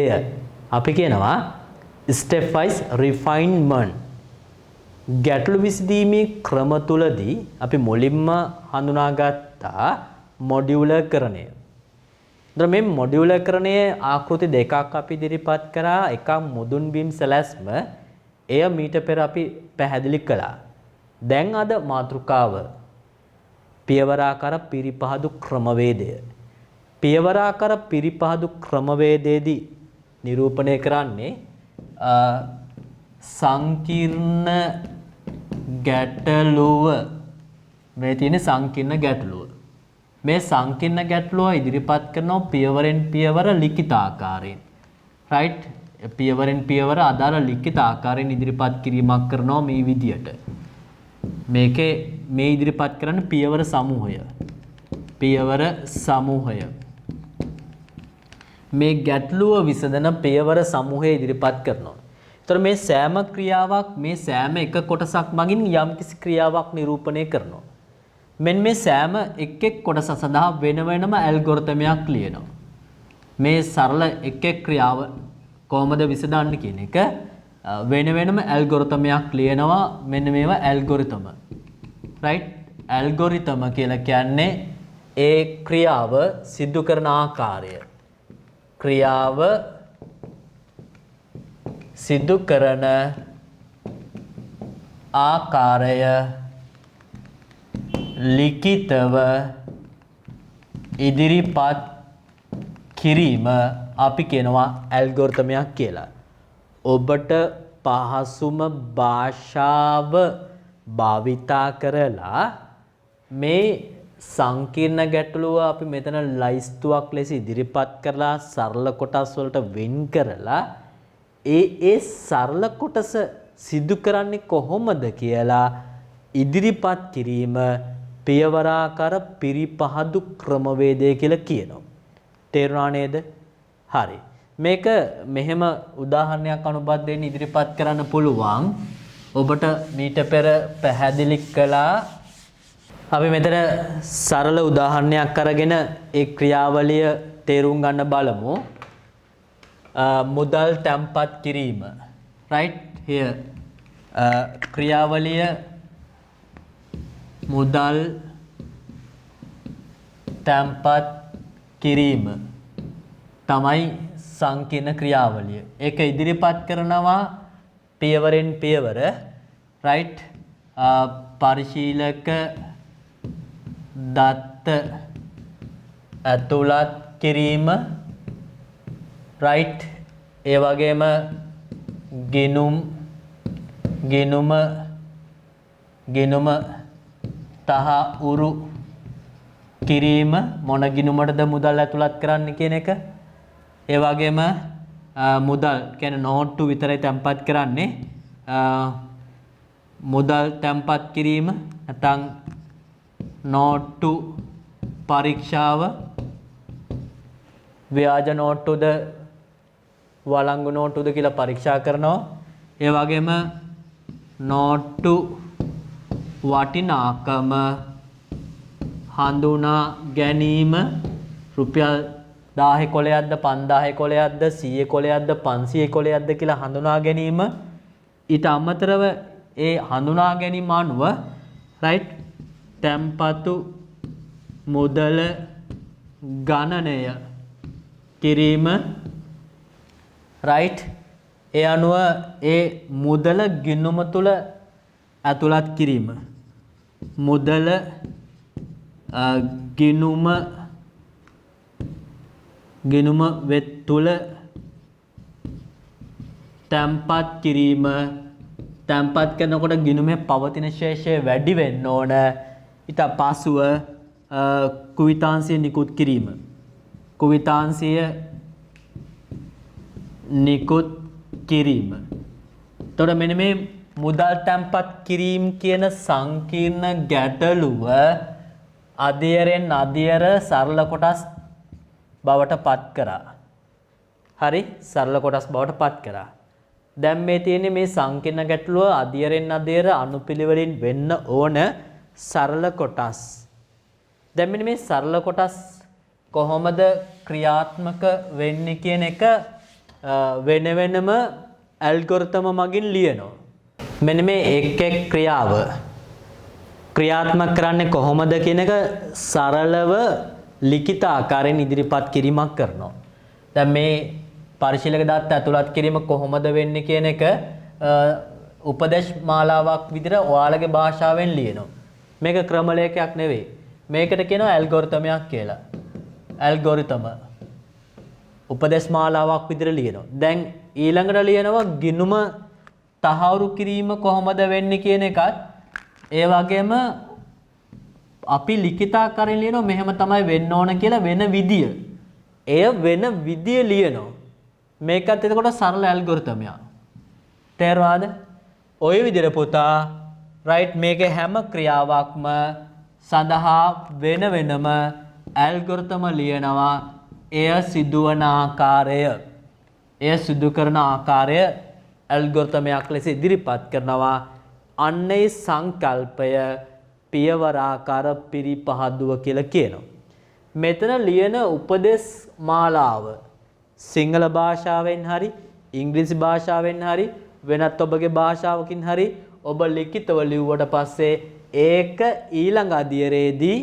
අපි කියනවා step wise refinement. ගැටලු විසඳීමේ ක්‍රම තුලදී අපි මුලින්ම හඳුනාගත්තා මොඩියුලර්කරණය. දැන් මේ මොඩියුලර්කරණයේ ආකෘති දෙකක් අපි ඉදිරිපත් කරා. එකක් මුදුන් බිම් සැලැස්ම. එය මීට පෙර අපි පැහැදිලි කළා. දැන් අද මාතෘකාව පියවරාකාර පිරිපහදු ක්‍රමවේදය. පියවරාකාර පිරිපහදු ක්‍රමවේදයේදී නිරූපණය කරන්නේ සංකීර්ණ ගැටලුව. මේ තියෙන සංකීර්ණ ගැටලුව. මේ සංකීර්ණ ගැටලුව ඉදිරිපත් කරනවා පියවරෙන් පියවර ලිඛිත ආකාරයෙන්. රයිට්? පියවරෙන් පියවර අදාළ ලිඛිත ආකාරයෙන් ඉදිරිපත් කිරීමක් කරනවා මේ විදියට. මේකේ මේ ඉදිරිපත් කරන පියවර සමූහය. පියවර සමූහය. මේ ගැටලුව විසඳන පියවර සමූහය ඉදිරිපත් කරනවා. ඒතර මේ සෑම ක්‍රියාවක් මේ සෑම එක කොටසක් මගින් යම්කිසි ක්‍රියාවක් නිරූපණය කරනවා. මෙන්න මේ සෑම එක් එක් කොටස සඳහා වෙන වෙනම ඇල්ගොරිතමයක් ලියනවා. මේ සරල එක් එක් ක්‍රියාව කොහොමද විසඳන්නේ කියන එක වෙන වෙනම ඇල්ගොරිතමයක් ලියනවා. මෙන්න මේවා ඇල්ගොරිතම. රයිට්? ඇල්ගොරිතම කියලා කියන්නේ ඒ ක්‍රියාව සිදු කරන ආකාරය. ක්‍රියාව සිදු කරන ආකාරය ලිඛිතව ඉදිරිපත් කිරීම අපි කියනවා ඇල්ගොරිතමයක් කියලා. ඔබට පහසුම භාෂාව භාවිතා කරලා මේ සංකීර්ණ ගැටලුව අපි මෙතන ලයිස්තුවක් ලෙස ඉදිරිපත් කරලා සරල කොටස් වලට වෙන් කරලා ඒ සරල කොටස සිදු කරන්නේ කොහොමද කියලා ඉදිරිපත් කිරීම පියවරාකාර පිරිපහදු ක්‍රමවේදය කියලා කියනවා. තේරුණා නේද? හරි. මේක මෙහෙම උදාහරණයක් අනුබද්ධයෙන් ඉදිරිපත් කරන්න පුළුවන්. ඔබට මීට පෙර පැහැදිලි කළා. අපි මෙතන සරල උදාහරණයක් අරගෙන ඒ ක්‍රියාවලිය තේරුම් ගන්න බලමු. මුදල් තැන්පත් කිරීම. right here ක්‍රියාවලිය මුදල් තැන්පත් කිරීම තමයි සංකීර්ණ ක්‍රියාවලිය. ඒක ඉදිරිපත් කරනවා පියවරෙන් පියවර right පරිශීලක දත්ත ඇතුළත් කිරීම right ඒ වගේම ගිණුම තහවුරු කිරීම මොන ගිණුමටද මුදල් ඇතුළත් කරන්න කියන එක. ඒ වගේම මුදල් කියන්නේ නෝට්ටු විතරයි තැන්පත් කරන්නේ. මුදල් තැන්පත් කිරීම නැත්නම් නෝට්ටු පරීක්ෂාව ව්‍යාජ නෝට්ටුද වළංගු නෝට්ටුද කියලා පරීක්ෂා කරනවා. ඒ වගේම නෝට්ටු වටිනාකම හඳුනා ගැනීම රුපියල් 1000 කොලයක්ද 5000 කොලයක්ද 100 කොලයක්ද 500 කොලයක්ද කියලා හඳුනා ගැනීම. ඊට අමතරව ඒ හඳුනා ගැනීම අනුව right තැන්පතු මුදල ගණනය කිරීම right ඒ අනුව ඒ මුදල ගිණුම තුල ඇතුළත් කිරීම. මුදල ගිණුම වෙත් තුල තැන්පත් කිරීම. තැන්පත් කරනකොට ගිණුමේ පවතින ශේෂය වැඩි වෙන්න ඕන. ඊට පසුව කුවිතාංශය නිකුත් කිරීම. කුවිතාංශය නිකුත් කිරීම. එතකොට මෙන්න මේ මුදල් තැන්පත් කිරීම කියන සංකීර්ණ ගැටලුව අධ්‍යයරෙන් අධ්‍යයර සරල කොටස් බවට පත් කරා. හරි සරල කොටස් බවට පත් කරා. දැන් මේ තියෙන්නේ මේ සංකීර්ණ ගැටලුව අධ්‍යයරෙන් අධ්‍යයර අනුපිළිවෙලින් වෙන්න ඕන සරල කොටස්. දැන් මෙන්න මේ සරල කොටස් කොහොමද ක්‍රියාත්මක වෙන්නේ කියන එක වෙන වෙනම ඇල්ගොරිතම මගින් ලියනවා. මෙන්න මේ එක් එක් ක්‍රියාව ක්‍රියාත්මක කරන්නේ කොහොමද කියන එක සරලව ලිඛිත ආකාරයෙන් ඉදිරිපත් කිරීමක් කරනවා. දැන් මේ පරිශීලක දත්ත ඇතුළත් කිරීම කොහොමද වෙන්නේ කියන එක උපදේශ මාලාවක් විදිහට ඔයාලගේ භාෂාවෙන් ලියනවා. මේක ක්‍රමලේඛයක් නෙවෙයි. මේකට කියනවා ඇල්ගොරිතමයක් කියලා. ඇල්ගොරිතම උපදේශ මාලාවක් විදිහට ලියනවා. දැන් ඊළඟට ලියනවා ගිණුම තහවුරු කිරීම කොහොමද වෙන්නේ කියන එකත් ඒ වගේම අපි ලිඛිත ආකාරයෙන් ලියනවා මෙහෙම තමයි වෙන්න ඕන කියලා වෙන විදිය. එය වෙන විදිය ලියනවා. මේකත් එතකොට සරල ඇල්ගොරිතමයක්. තේරුණාද? ওই විදිහට පුතා right මේකේ හැම ක්‍රියාවක්ම සඳහා වෙන වෙනම ඇල්ගොරිතම ලියනවා. එය සිදුවන ආකාරය එය සිදු කරන ආකාරය ඇල්ගොරිතමයක් ලෙස ඉදිරිපත් කරනවා. අන්නේ සංකල්පය පියවරාකාර පිරිපහදුව කියලා කියනවා. මෙතන ලියන උපදේශ මාලාව සිංහල භාෂාවෙන් හරි ඉංග්‍රීසි භාෂාවෙන් හරි වෙනත් ඔබගේ භාෂාවකින් හරි ඔබ ලිඛිතව ලිව්වට පස්සේ ඒක ඊළඟ අධ්‍යයනයේදී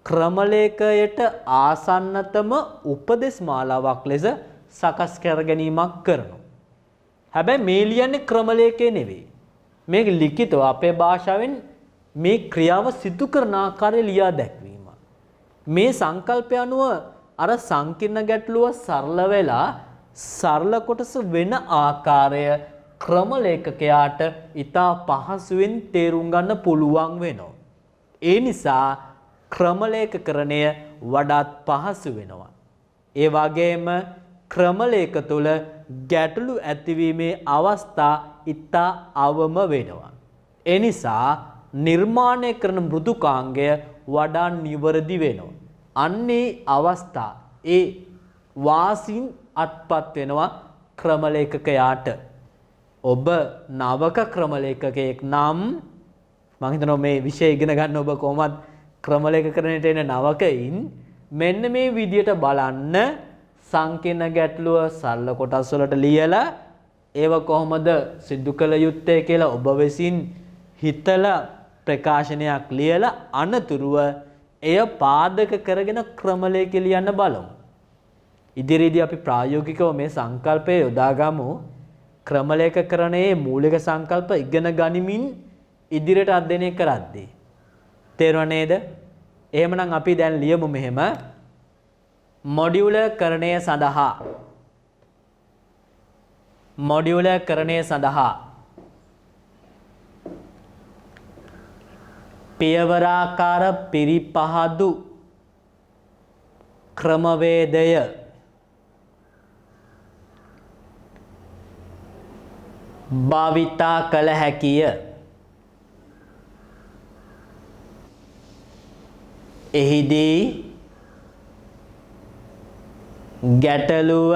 ක්‍රමලේඛයට ආසන්නතම උපදේශ මාලාවක් ලෙස සකස් කර ගැනීමක් කරනවා. හැබැයි මේ ලියන්නේ ක්‍රමලේඛය නෙවෙයි. මේක ලිඛිතව අපේ භාෂාවෙන් මේ ක්‍රියාව සිදු කරන ආකාරය ලියා දැක්වීම. මේ සංකල්පය අනුව අර සංකීර්ණ ගැටලුව සරල වෙලා සරල කොටස වෙන ආකාරය ක්‍රමලේඛකයාට ඉතා පහසුවෙන් තේරුම් ගන්න පුළුවන් වෙනවා. ඒ නිසා ක්‍රමලේඛකරණය වඩාත් පහසු වෙනවා. ඒ වගේම ක්‍රමලේඛ තුළ ගැටලු ඇතිවීමේ අවස්ථා ඉතා අවම වෙනවා. ඒ නිසා නිර්මාණය කරන මෘදුකාංගය වඩා නිවැරදි වෙනවා. අන්නේ අවස්ථා ඒ වාසින් අත්පත් වෙනවා ක්‍රම ලේඛකයාට. ඔබ නවක ක්‍රම ලේඛකයෙක් නම් මම හිතනවා මේ විෂය ඉගෙන ගන්න ඔබ කොහොමද ක්‍රම ලේඛකරණයට එන නවකයින් මෙන්න මේ විදියට බලන්න සංකීර්ණ ගැටලුව සරල කොටස් වලට ලියලා ඒව කොහොමද සිදු කළ යුත්තේ කියලා ඔබ විසින් හිතලා ප්‍රකාශනයක් ලියලා අනතුරුව එය පාදක කරගෙන ක්‍රම ලේඛය ලියන්න බලමු. ඉදිරියේදී අපි ප්‍රායෝගිකව මේ සංකල්පය යොදාගමු. ක්‍රම ලේඛකරණයේ මූලික සංකල්ප ඉගෙන ගනිමින් ඉදිරියට අධ්‍යයනය කරද්දී. තේරුණා නේද? එහෙමනම් අපි දැන් ලියමු මෙහෙම මොඩියුලකරණය සඳහා පියවරාකාර පිරිපහදු ක්‍රමවේදය භාවිතා කළ හැකිය. එහිදී ගැටලුව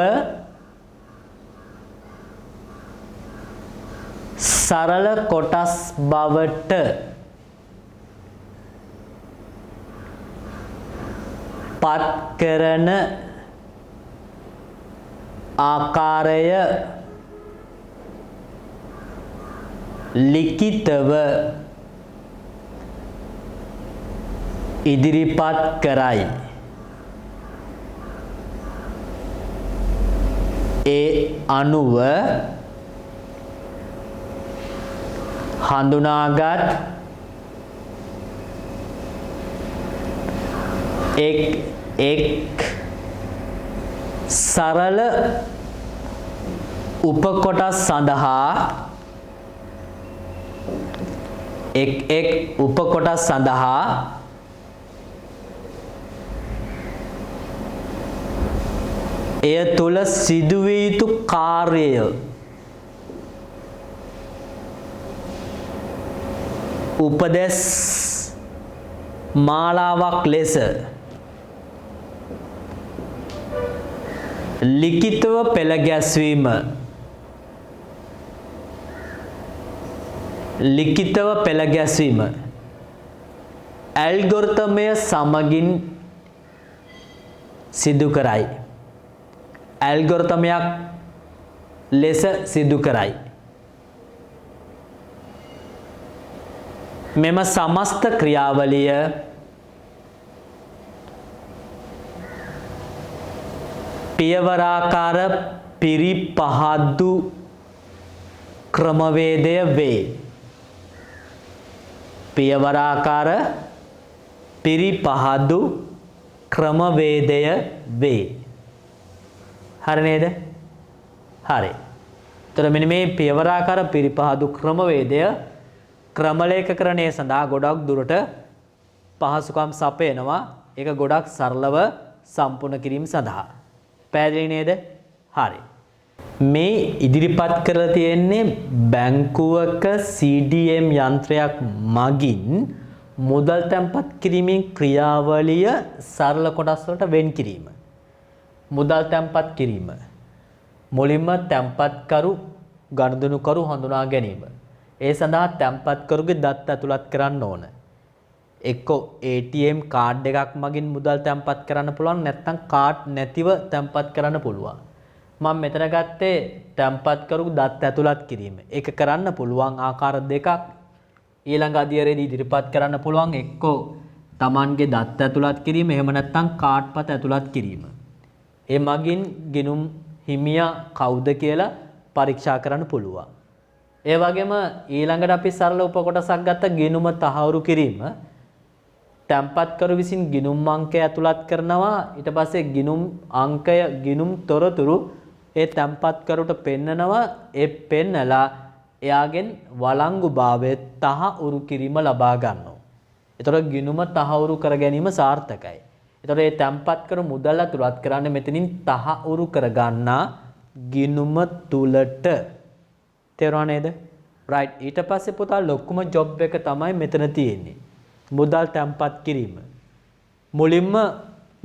සරල කොටස් බවට පත් කරන ආකාරය ලිඛිතව ඉදිරිපත් කරයි. ඒ අනුව හඳුනාගත් එක් සරල උපකොටස් සඳහා එක් උපකොටස් සඳහා එය තුල සිදුවිය යුතු කාර්යය උපදෙස් මාලාවක් ලෙස ලිඛිතව පෙළ ගැස්වීම ඇල්ගොරිතමය සමගින් සිදු කරයි. ඇල්ගොරිතමයක් ලෙස සිදු කරයි. මෙම සමස්ත ක්‍රියාවලිය පියවරාකාර පිරිපහදු ක්‍රමවේදය වේ. පියවරාකාර පිරිපහදු ක්‍රමවේදය වේ. හරි නේද? හරි. එතකොට මෙන්න මේ පියවරාකාර පිරිපහදු ක්‍රමවේදය ක්‍රම ලේඛකරණය සඳහා ගොඩක් දුරට පහසුකම් සපයනවා. ඒක ගොඩක් සරලව සම්පූර්ණ කිරීම සඳහා. පැහැදිලි නේද? හරි. මේ ඉදිරිපත් කරලා තියෙන්නේ බැංකුවක CDM යන්ත්‍රයක් මගින් මුදල් තැන්පත් කිරීමේ ක්‍රියාවලිය සරල කොටස් වලට වෙන් කිරීම. මුදල් තැන්පත් කිරීම. මුලින්ම තැන්පත්කරු ගනුදෙනුකරු හඳුනා ගැනීම. ඒ සඳහා තැන්පත්කරුගේ දත් ඇතුළත් කරන්න ඕන. එක්ක ATM කාඩ් එකක් මගින් මුදල් තැන්පත් කරන්න පුළුවන්, නැත්නම් කාඩ් නැතිව තැන්පත් කරන්න පුළුවන්. මම මෙතන ගත්තේ තැන්පත්කරු දත් ඇතුළත් කිරීම. ඒක කරන්න පුළුවන් ආකාර දෙකක් ඊළඟ අධ්‍යයනයේදී ඉදිරිපත් කරන්න පුළුවන්. එක්කෝ Tamanගේ දත් ඇතුළත් කිරීම, එහෙම නැත්නම් කාඩ්පත ඇතුළත් කිරීම. ඒ මගින් ගිණුම් හිමියා කවුද කියලා පරීක්ෂා කරන්න පුළුවන්. ඒ වගේම ඊළඟට අපි සරල උපකොටසක් ගත්ත ගිණුම තහවුරු කිරීම. තැන්පත්කරු විසින් ගිණුම් අංකය ඇතුළත් කරනවා. ඊට පස්සේ ගිණුම් අංකය ගිණුම් තොරතුරු ඒ තැන්පත්කරුට පෙන්නනවා. ඒ පෙන්නලා එයාගෙන් වළංගුභාවය තහවුරු කිරීම ලබා ගන්නවා. ඒතකොට ගිණුම තහවුරු කර ගැනීම සාර්ථකයි. ඒතකොට මේ තැන්පත්කරු මුදල් ඇතුළත් කරන්නේ මෙතනින් තහවුරු කර ගන්නා ගිණුම තුලට. තේරුණා නේද? right ඊට පස්සේ පුතා ලොකුම ජොබ් එක තමයි මෙතන තියෙන්නේ. මුදල් තැන්පත් කිරීම. මුලින්ම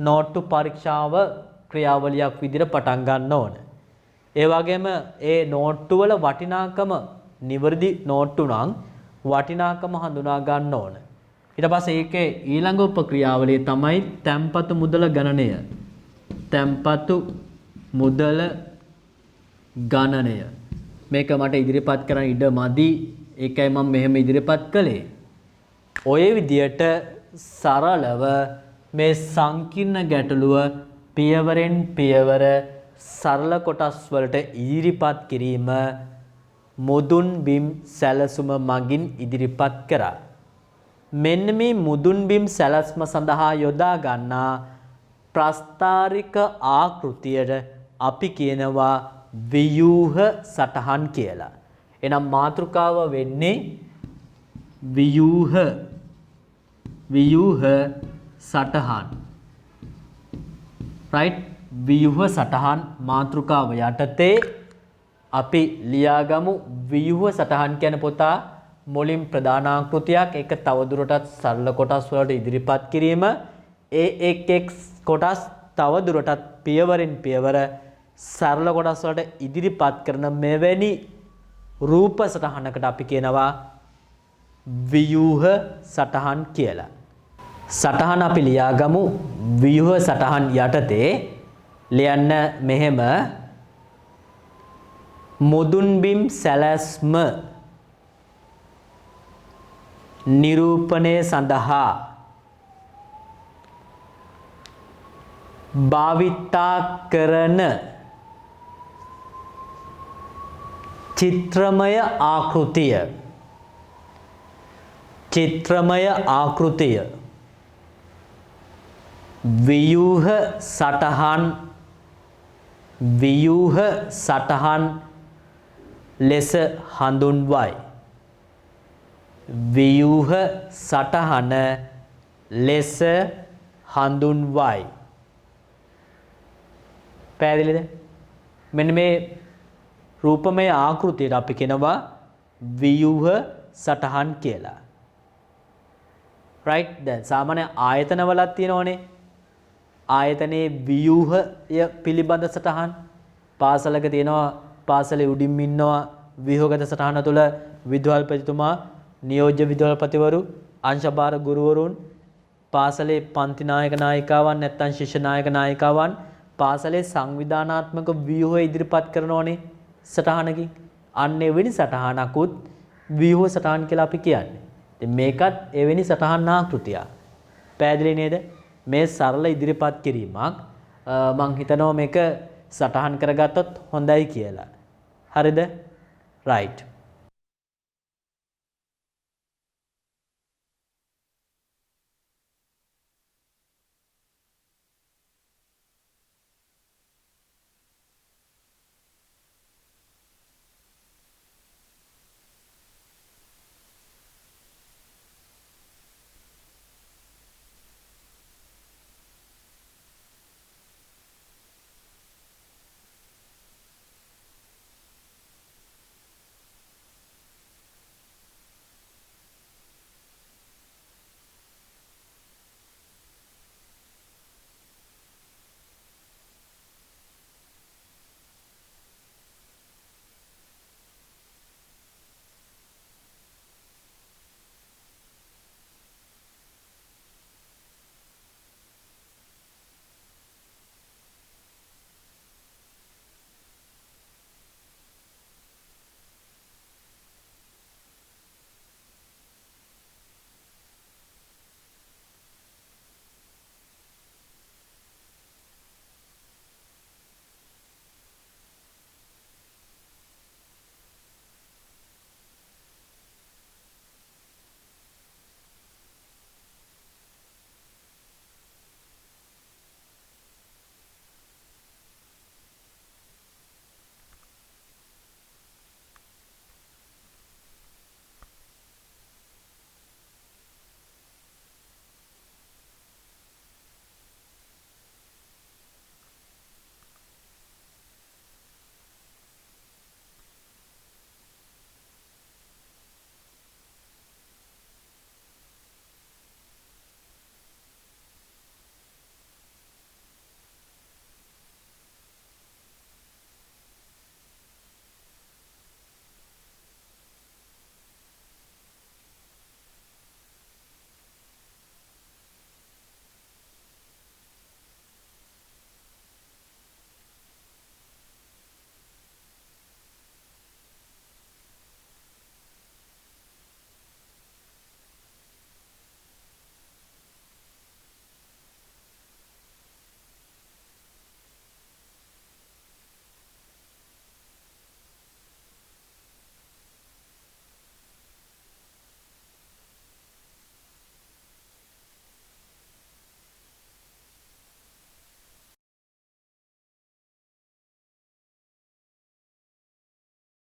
නෝට්ටු පරීක්ෂාව ක්‍රියාවලියක් විදිහට පටන් ගන්න ඕන. ඒ වගේම ඒ නෝට්ටු වල වටිනාකම නිවැරදි නෝට්ටු නම් වටිනාකම හඳුනා ගන්න ඕන. ඊට පස්සේ ඒකේ ඊළඟ උපක්‍රියාවලිය තමයි තැන්පතු මුදල ගණනය. තැන්පතු මුදල ගණනය. මේක මට ඉදිරිපත් කරන්න ඉඩ මදි. ඒකයි මම මෙහෙම ඉදිරිපත් කළේ. ඔය විදියට සරලව මේ සංකීර්ණ ගැටලුව පියවරෙන් පියවර සරල කොටස් වලට ඉදිරිපත් කිරීම මුදුන් බිම් සැලසුම මගින් ඉදිරිපත් කරා. මෙන්න මේ මුදුන් බිම් සැලැස්ම සඳහා යොදා ගන්නා ප්‍රස්තාරික ආකෘතියට අපි කියනවා ව්‍යූහ සටහන් කියලා. එහෙනම් මාතෘකාව වෙන්නේ ව්‍යූහ සටහන්. right ව්‍යූහ සටහන් මාතෘකාව යටතේ අපි ලියාගමු ව්‍යූහ සටහන් කියන පොතා මුලින් ප්‍රධාන ආකෘතියක් ඒක තවදුරටත් සරල කොටස් වලට ඉදිරිපත් කිරීම ඒ එක් කොටස් තවදුරටත් පියවරෙන් පියවර සරල කොටස් වලට ඉදිරිපත් කරන මෙවැනි රූප සටහනකට අපි කියනවා ව්‍යූහ සටහන් කියලා. සටහන අපි ලියාගමු ව්‍යූහ සටහන් යටතේ ලියන්න මෙහෙම මුදුන් බිම් සැලැස්ම නිරූපණය සඳහා භාවිතා කරන චිත්‍රමය ආකෘතිය ව්‍යූහ සටහන් ලෙස හඳුන්වයි. ව්‍යූහ සටහන ලෙස හඳුන්වයි. පැහැදිලිද? මෙන්න මේ රූපමය ආකෘතියට අපි කියනවා ව්‍යූහ සටහන් කියලා. right දැන් සාමාන්‍ය ආයතනවලක් තියෙනවනේ. ආයතනයේ ව්‍යූහය පිළිබඳ සටහන් පාසලක තියෙනවා. පාසලේ උඩින් ඉන්නවා ව්‍යූහගත සටහන තුළ විදුහල්පතිතුමා, නියෝජ්‍ය විදුහල්පතිවරු, අංශභාර ගුරුවරුන්, පාසලේ පන්ති නායක නායිකාවන් නැත්නම් ශිෂ්‍ය නායක නායිකාවන් පාසලේ සංවිධානාත්මක ව්‍යූහය ඉදිරිපත් කරනෝනේ සටහනකින්. අන්න එවැනි සටහනකුත් ව්‍යූහ සටහන් කියලා අපි කියන්නේ. ඉතින් මේකත් එවැනි සටහන් ආකෘතියක්. පැහැදිලි නේද? මේ සරල ඉදිරිපත් කිරීමක් මම හිතනවා මේක සටහන් කරගත්තොත් හොඳයි කියලා. හරිද? right